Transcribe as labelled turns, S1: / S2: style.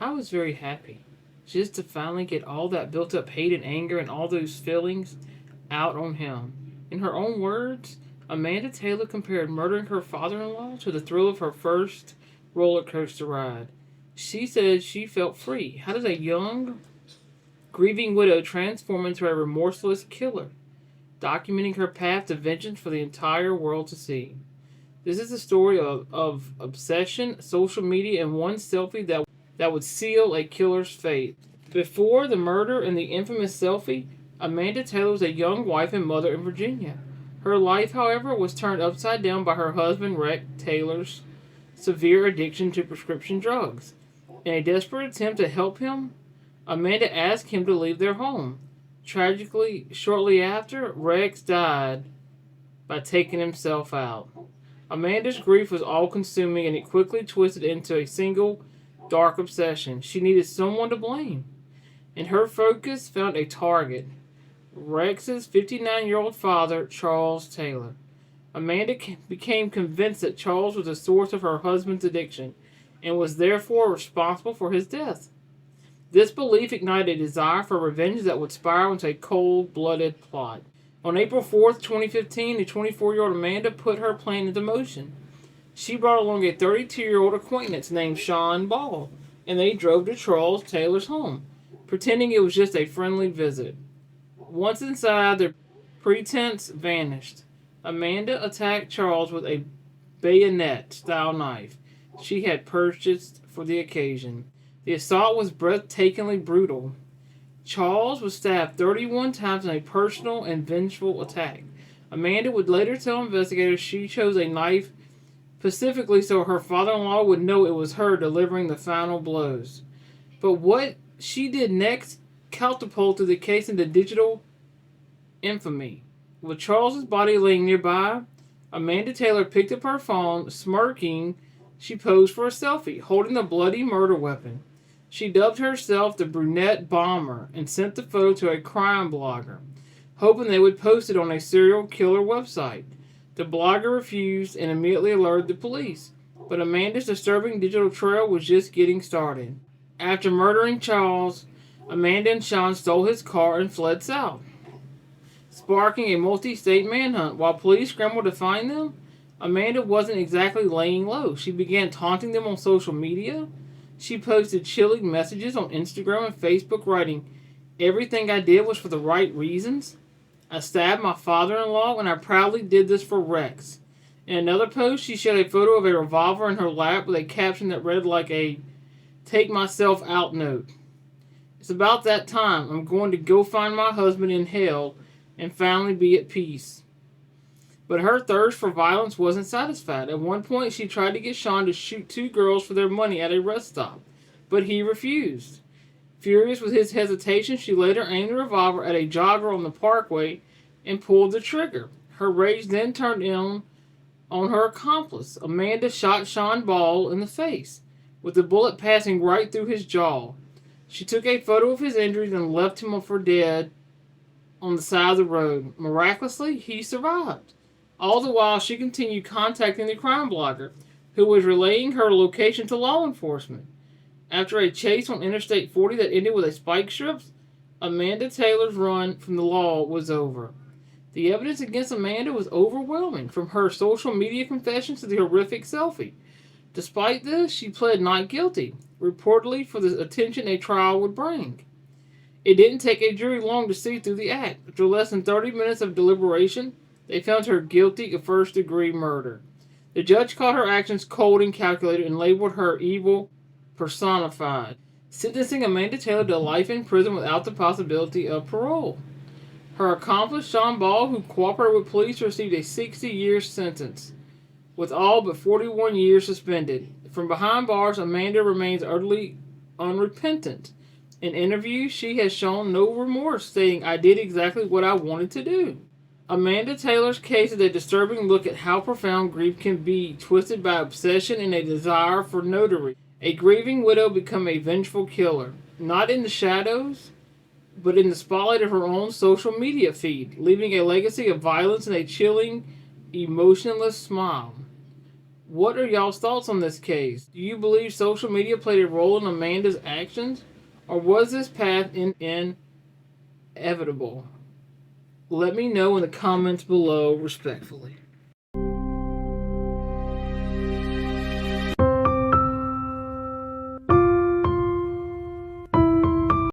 S1: I was very happy just to finally get all that built up hate and anger and all those feelings out on him. In her own words, Amanda Taylor compared murdering her father in law to the thrill of her first roller coaster ride. She said she felt free. How does a young, grieving widow transform into a remorseless killer? Documenting her path to vengeance for the entire world to see. This is a story of obsession, social media, and one selfie that would seal a killer's fate. Before the murder and the infamous selfie, Amanda Taylor was a young wife and mother in Virginia. Her life, however, was turned upside down by her husband, Rex Taylor's severe addiction to prescription drugs. In a desperate attempt to help him, Amanda asked him to leave their home. Tragically, shortly after, Rex died by taking himself out. Amanda's grief was all consuming and it quickly twisted into a single dark obsession. She needed someone to blame, and her focus found a target: Rex's 59-year-old father, Charles Taylor. Amanda became convinced that Charles was the source of her husband's addiction and was therefore responsible for his death. This belief ignited a desire for revenge that would spiral into a cold-blooded plot. On April 4th, 2015, the 24-year-old Amanda put her plan into motion. She brought along a 32-year-old acquaintance named Sean Ball, and they drove to Charles Taylor's home, pretending it was just a friendly visit. Once inside, their pretense vanished. Amanda attacked Charles with a bayonet-style knife she had purchased for the occasion. The assault was breathtakingly brutal. Charles was stabbed 31 times in a personal and vengeful attack. Amanda would later tell investigators she chose a knife specifically so her father-in-law would know it was her delivering the final blows. But what she did next catapulted the case into digital infamy. With Charles's body laying nearby, Amanda Taylor picked up her phone. Smirking, she posed for a selfie, holding the bloody murder weapon. She dubbed herself the Brunette Bomber and sent the photo to a crime blogger, hoping they would post it on a serial killer website. The blogger refused and immediately alerted the police, but Amanda's disturbing digital trail was just getting started. After murdering Charles, Amanda and Sean stole his car and fled south, sparking a multi-state manhunt. While police scrambled to find them, Amanda wasn't exactly laying low. She began taunting them on social media. She posted chilling messages on Instagram and Facebook writing, "Everything I did was for the right reasons. I stabbed my father-in-law and I proudly did this for Rex." In another post, she showed a photo of a revolver in her lap with a caption that read like a "take myself out" note. "It's about that time. I'm going to go find my husband in hell and finally be at peace." But her thirst for violence wasn't satisfied. At one point, she tried to get Sean to shoot two girls for their money at a rest stop, but he refused. Furious with his hesitation, she later aimed the revolver at a jogger on the parkway and pulled the trigger. Her rage then turned on her accomplice. Amanda shot Sean Ball in the face, with the bullet passing right through his jaw. She took a photo of his injuries and left him for dead on the side of the road. Miraculously, he survived. All the while, she continued contacting the crime blogger, who was relaying her location to law enforcement. After a chase on Interstate 40 that ended with a spike strips, Amanda Taylor's run from the law was over. The evidence against Amanda was overwhelming, from her social media confessions to the horrific selfie. Despite this, she pled not guilty, reportedly for the attention a trial would bring. It didn't take a jury long to see through the act. After less than 30 minutes of deliberation, they found her guilty of first-degree murder. The judge called her actions cold and calculated and labeled her evil personified, sentencing Amanda Taylor to life in prison without the possibility of parole. Her accomplice, Sean Ball, who cooperated with police, received a 60-year sentence, with all but 41 years suspended. From behind bars, Amanda remains utterly unrepentant. In interviews, she has shown no remorse, stating, "I did exactly what I wanted to do." Amanda Taylor's case is a disturbing look at how profound grief can be, twisted by obsession and a desire for notoriety. A grieving widow become a vengeful killer, not in the shadows, but in the spotlight of her own social media feed, leaving a legacy of violence and a chilling, emotionless smile. What are y'all's thoughts on this case? Do you believe social media played a role in Amanda's actions? Or was this path inevitable? Let me know in the comments below, respectfully.